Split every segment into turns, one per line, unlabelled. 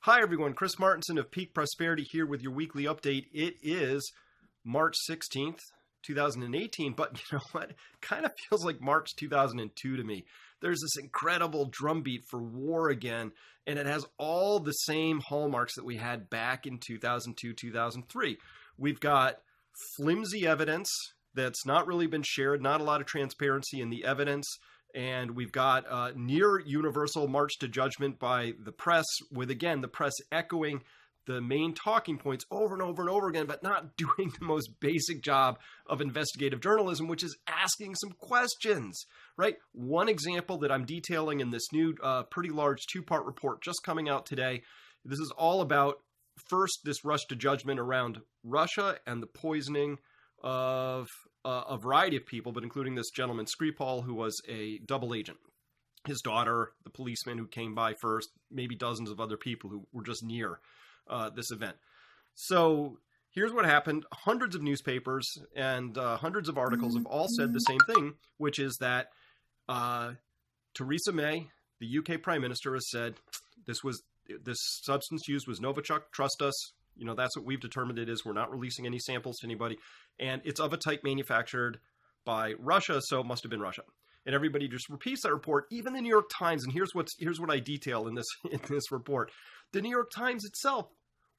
Hi, everyone. Chris Martenson of Peak Prosperity here with your weekly update. It is March 16th, 2018, but you know what? Kind of feels like March 2002 to me. There's this incredible drumbeat for war again, and it has all the same hallmarks that we had back in 2002, 2003. We've got flimsy evidence that's not really been shared, not a lot of transparency in the evidence. And we've got near universal march to judgment by the press, with, again, the press echoing the main talking points over and over and over again, but not doing the most basic job of investigative journalism, which is asking some questions, right? One example that I'm detailing in this new pretty large two-part report just coming out today, this is all about, first, this rush to judgment around Russia and the poisoning of a variety of people, but including this gentleman Skripal, who was a double agent. His daughter, the policeman who came by first, maybe dozens of other people who were just near this event. So here's what happened. Hundreds of newspapers and hundreds of articles have all said the same thing, which is that Theresa May, the UK Prime Minister, has said this substance used was Novichok. Trust us. You know, that's what we've determined it is. We're not releasing any samples to anybody. And it's of a type manufactured by Russia, so it must have been Russia. And everybody just repeats that report, even the New York Times. And here's what I detail in this report. The New York Times itself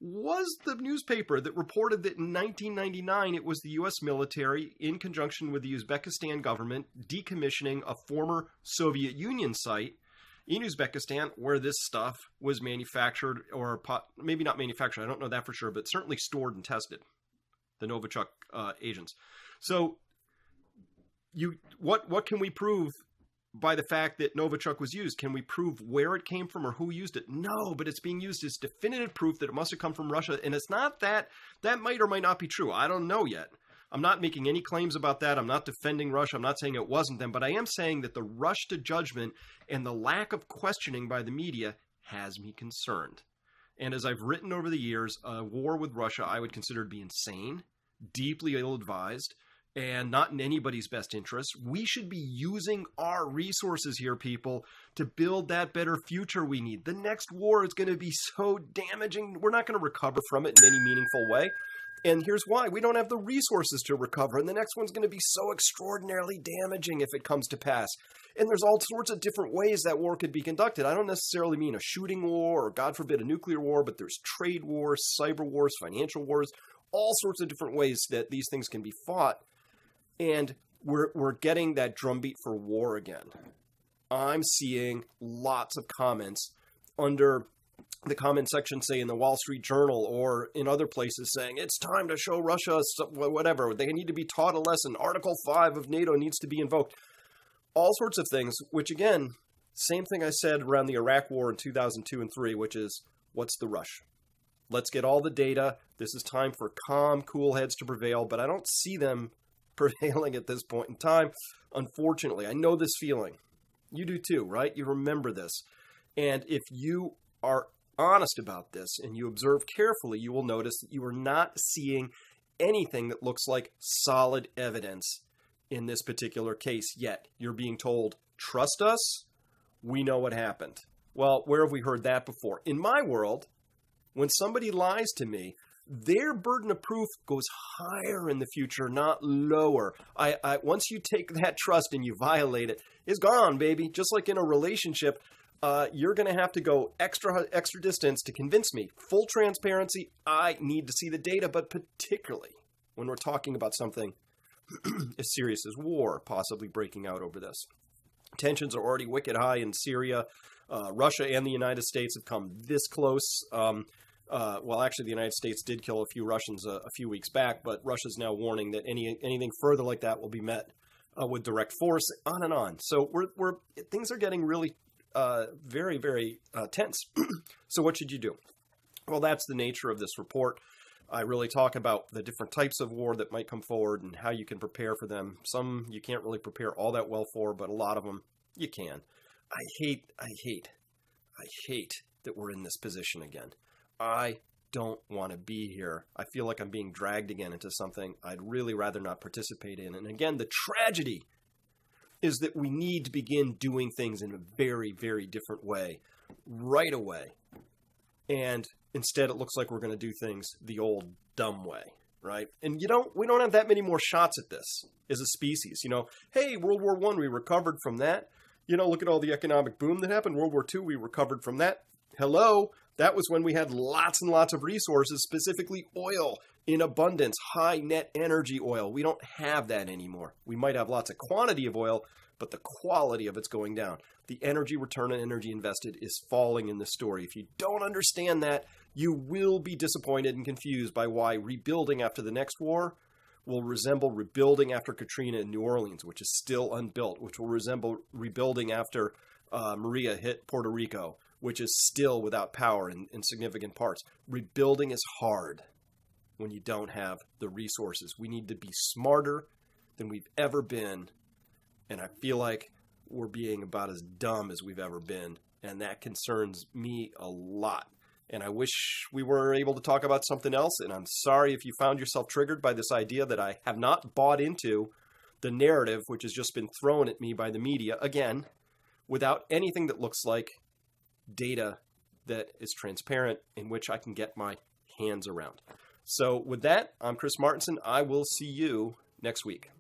was the newspaper that reported that in 1999, it was the U.S. military, in conjunction with the Uzbekistan government, decommissioning a former Soviet Union site in Uzbekistan, where this stuff was manufactured, or maybe not manufactured, I don't know that for sure, but certainly stored and tested, the Novichok agents. So what can we prove by the fact that Novichok was used? Can we prove where it came from or who used it? No, but it's being used as definitive proof that it must have come from Russia, and it's not that might or might not be true. I don't know yet. I'm not making any claims about that. I'm not defending Russia. I'm not saying it wasn't them, but I am saying that the rush to judgment and the lack of questioning by the media has me concerned. And as I've written over the years, a war with Russia I would consider to be insane, deeply ill-advised, and not in anybody's best interest. We should be using our resources here, people, to build that better future we need. The next war is going to be so damaging. We're not going to recover from it in any meaningful way. And here's why. We don't have the resources to recover. And the next one's going to be so extraordinarily damaging if it comes to pass. And there's all sorts of different ways that war could be conducted. I don't necessarily mean a shooting war or, God forbid, a nuclear war, but there's trade wars, cyber wars, financial wars, all sorts of different ways that these things can be fought. And we're getting that drumbeat for war again. I'm seeing lots of comments under the comment section, say in the Wall Street Journal or in other places, saying it's time to show Russia whatever. They need to be taught a lesson. Article 5 of NATO needs to be invoked. All sorts of things, which again, same thing I said around the Iraq War in 2002 and 3, which is, what's the rush? Let's get all the data. This is time for calm, cool heads to prevail, but I don't see them prevailing at this point in time. Unfortunately, I know this feeling. You do too, right? You remember this. And if you are honest about this and you observe carefully, you will notice that you are not seeing anything that looks like solid evidence in this particular case yet. You're being told, trust us, we know what happened. Well, where have we heard that before? In my world, when somebody lies to me, their burden of proof goes higher in the future, not lower. Once you take that trust and you violate it, it's gone, baby. Just like in a relationship, you're going to have to go extra distance to convince me. Full transparency, I need to see the data, but particularly when we're talking about something as serious as war possibly breaking out over this. Tensions are already wicked high in Syria. Russia and the United States have come this close. Well, actually, the United States did kill a few Russians a few weeks back, but Russia's now warning that anything further like that will be met with direct force, on and on. So things are getting really very, very tense. So what should you do? Well, that's the nature of this report. I really talk about the different types of war that might come forward and how you can prepare for them. Some you can't really prepare all that well for, but a lot of them you can. I hate that we're in this position again. I don't want to be here. I feel like I'm being dragged again into something I'd really rather not participate in. And again, the tragedy is that we need to begin doing things in a very, very different way right away. And instead, it looks like we're going to do things the old dumb way, right? And we don't have that many more shots at this as a species. Hey, World War I, we recovered from that. Look at all the economic boom that happened. World War II, we recovered from that. Hello, that was when we had lots and lots of resources, specifically oil in abundance, high net energy oil. We don't have that anymore. We might have lots of quantity of oil, but the quality of it's going down. The energy return on energy invested is falling in this story. If you don't understand that, you will be disappointed and confused by why rebuilding after the next war will resemble rebuilding after Katrina in New Orleans, which is still unbuilt, which will resemble rebuilding after Maria hit Puerto Rico, which is still without power in significant parts. Rebuilding is hard when you don't have the resources. We need to be smarter than we've ever been, and I feel like we're being about as dumb as we've ever been, and that concerns me a lot. And I wish we were able to talk about something else, and I'm sorry if you found yourself triggered by this idea that I have not bought into the narrative, which has just been thrown at me by the media, again, without anything that looks like data that is transparent, in which I can get my hands around. So with that, I'm Chris Martenson. I will see you next week.